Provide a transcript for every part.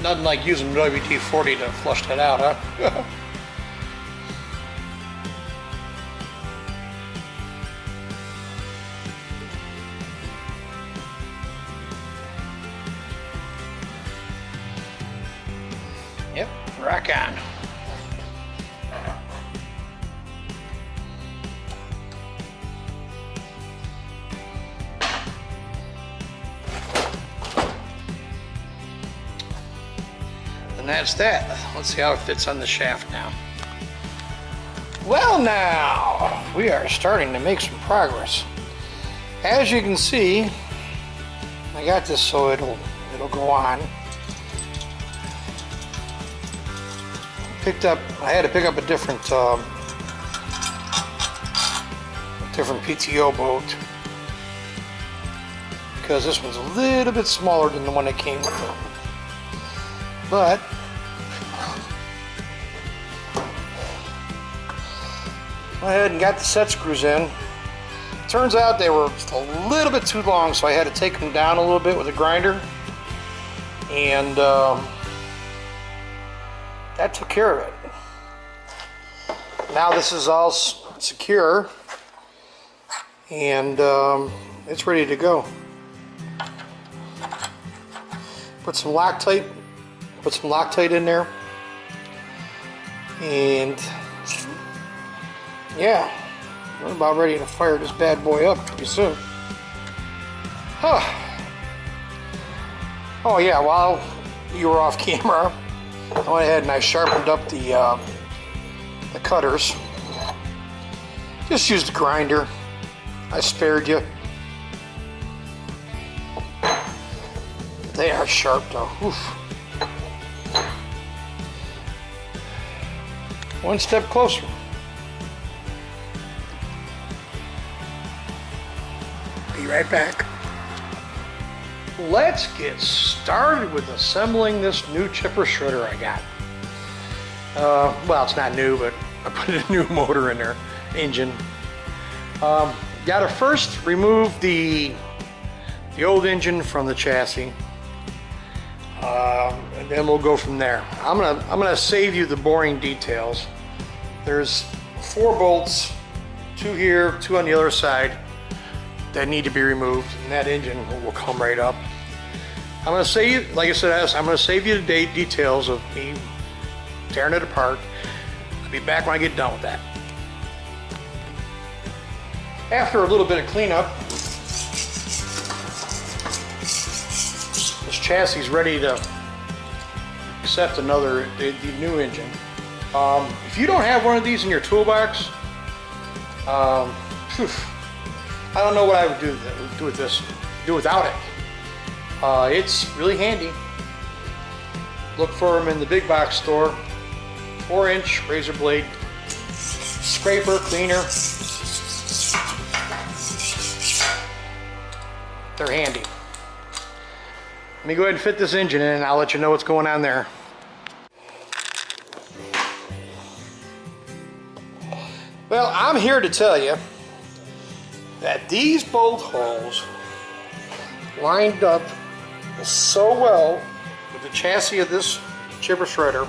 Nothing like using WD-40 to flush that out, huh? Yep, rock on. And that's that. Let's see how it fits on the shaft now. Well, now we are starting to make some progress. As you can see, I got this so it'll go on. I had to pick up a different PTO boat because this one's a little bit smaller than the one that came with it. But went ahead and got the set screws in. Turns out they were just a little bit too long, so I had to take them down a little bit with a grinder, and that took care of it. Now this is all secure, and it's ready to go. Put some Loctite in there, and yeah, we're about ready to fire this bad boy up pretty soon. Huh. Oh yeah, while you were off camera, I went ahead and I sharpened up the cutters. Just used a grinder. I spared you. They are sharp though. Oof. One step closer. Be right back. Let's get started with assembling this new chipper shredder I got. Well, it's not new, but I put a new motor in there, engine. Got to first remove the old engine from the chassis, and then we'll go from there. I'm gonna save you the boring details. There's 4 bolts, 2 here, 2 on the other side, that need to be removed, and that engine will come right up. I'm going to save you, like I said, I'm going to save you the details of me tearing it apart. I'll be back when I get done with that. After a little bit of cleanup, this chassis is ready to accept the new engine. If you don't have one of these in your toolbox, I don't know what I would do without it. It's really handy. Look for them in the big box store. 4-inch razor blade, scraper, cleaner. They're handy. Let me go ahead and fit this engine in and I'll let you know what's going on there. Well, I'm here to tell you that these bolt holes lined up so well with the chassis of this chipper shredder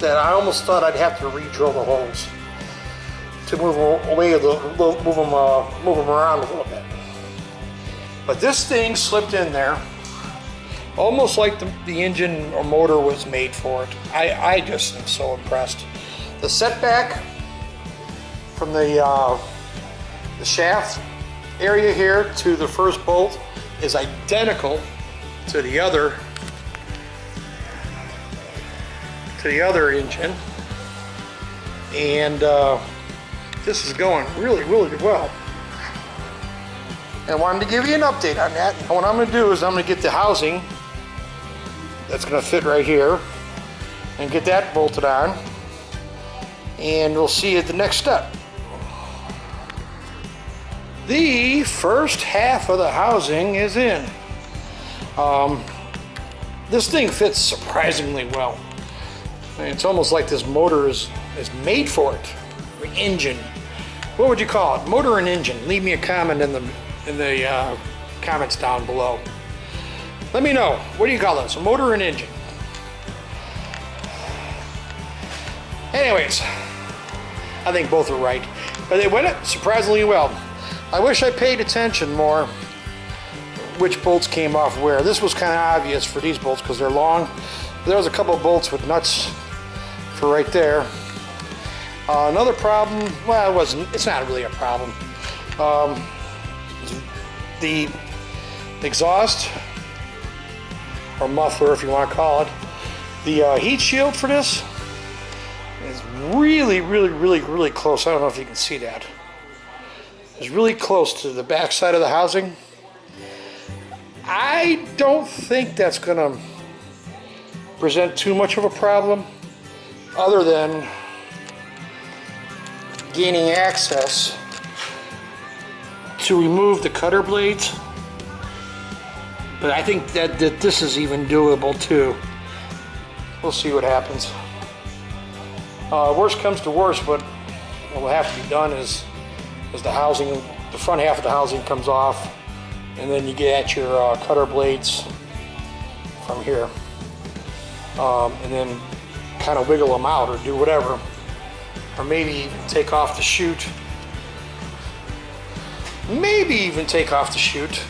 that I almost thought I'd have to re-drill the holes to move them around a little bit. But this thing slipped in there almost like the engine or motor was made for it. I just am so impressed. The setback from the shaft area here to the first bolt is identical to the other engine, and this is going really well. And I wanted to give you an update on that. And what I'm going to do is I'm going to get the housing that's going to fit right here and get that bolted on, and we'll see you at the next step. The first half of the housing is in. This thing fits surprisingly well. I mean, it's almost like this motor is made for it. The engine. What would you call it? Motor and engine? Leave me a comment in the comments down below. Let me know. What do you call this? A motor and engine? Anyways, I think both are right. But they went surprisingly well. I wish I paid attention more which bolts came off where. This was kind of obvious for these bolts because they're long. There was a couple of bolts with nuts for right there. Another problem, well, it's not really a problem. The exhaust, or muffler if you want to call it, the heat shield for this is really close. I don't know if you can see that. It's really close to the back side of the housing. I don't think that's going to present too much of a problem other than gaining access to remove the cutter blades. But I think that this is even doable too. We'll see what happens. Worst comes to worst, what will have to be done is the housing, the front half of the housing comes off, and then you get at your cutter blades from here, and then kind of wiggle them out or do whatever, or maybe even take off the chute. Maybe even take off the chute.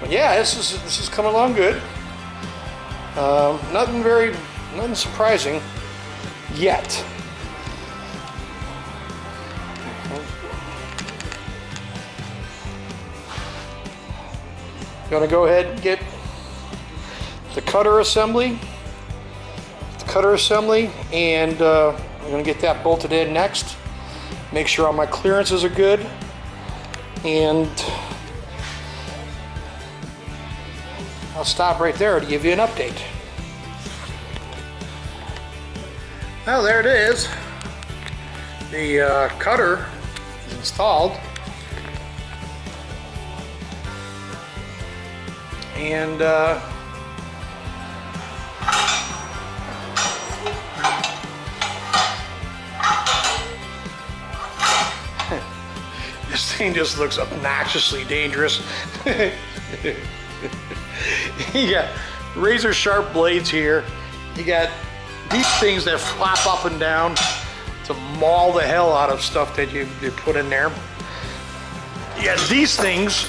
But yeah, this is coming along good. Nothing surprising yet. Gonna go ahead and get the cutter assembly. And I'm gonna get that bolted in next. Make sure all my clearances are good, and I'll stop right there to give you an update. Well, there it is. The cutter is installed, and this thing just looks obnoxiously dangerous. You got razor sharp blades here. You got these things that flop up and down to maul the hell out of stuff that you put in there. You got these things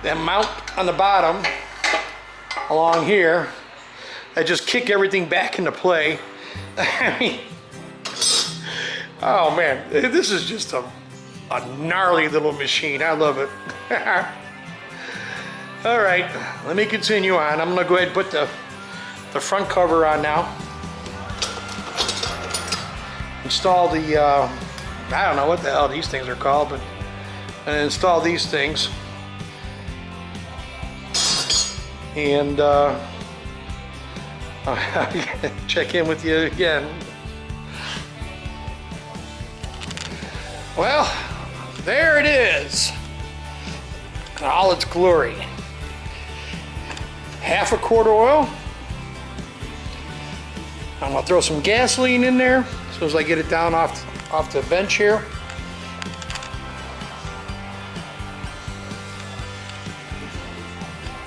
that mount on the bottom along here that just kick everything back into play. I mean, oh man, this is just a gnarly little machine. I love it. All right, let me continue on. I'm gonna go ahead and put the front cover on now. Install the, I don't know what the hell these things are called, but install these things. And check in with you again. Well, there it is in all its glory. Half a quart of oil. I'm gonna throw some gasoline in there as soon as I get it down off the bench here.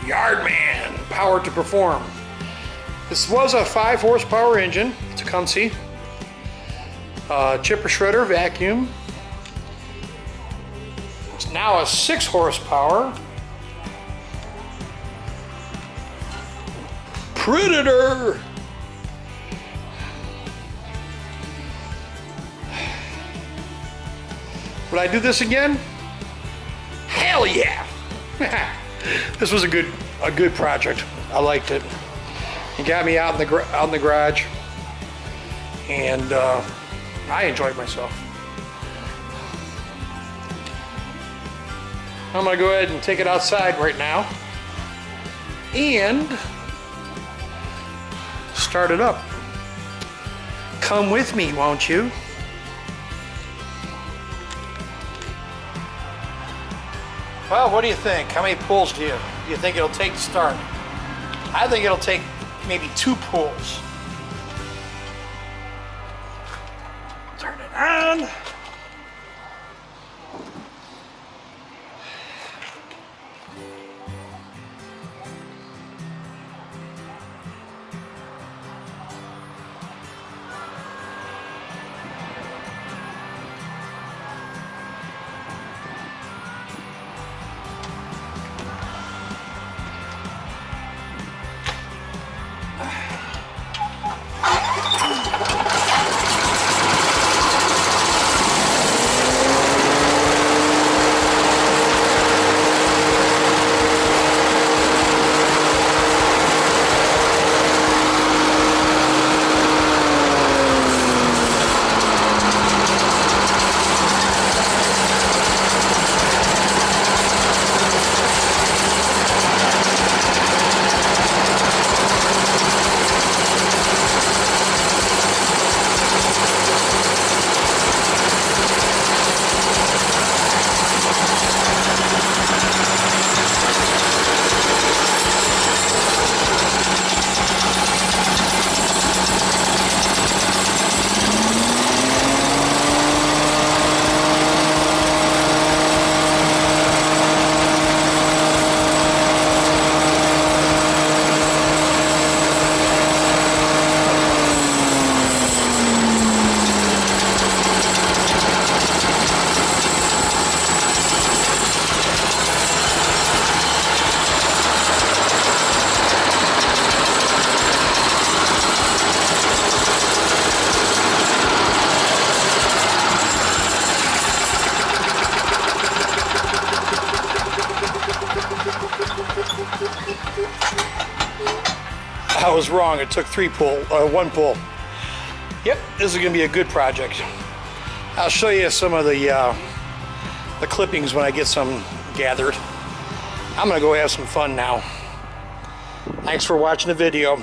Yardman, power to perform. This was a 5 horsepower engine. It's a Tecumseh. Chipper shredder vacuum. It's now a 6 horsepower Predator. Would I do this again? Hell yeah! This was a good project. I liked it. It got me out in the garage, and I enjoyed myself. I'm gonna go ahead and take it outside right now and start it up. Come with me, won't you? Well, what do you think? How many pulls do you think it'll take to start? I think it'll take maybe 2 pulls. Turn it on. I was wrong. It took one pull. Yep, this is gonna be a good project. I'll show you some of the clippings when I get some gathered. I'm gonna go have some fun now. Thanks for watching the video.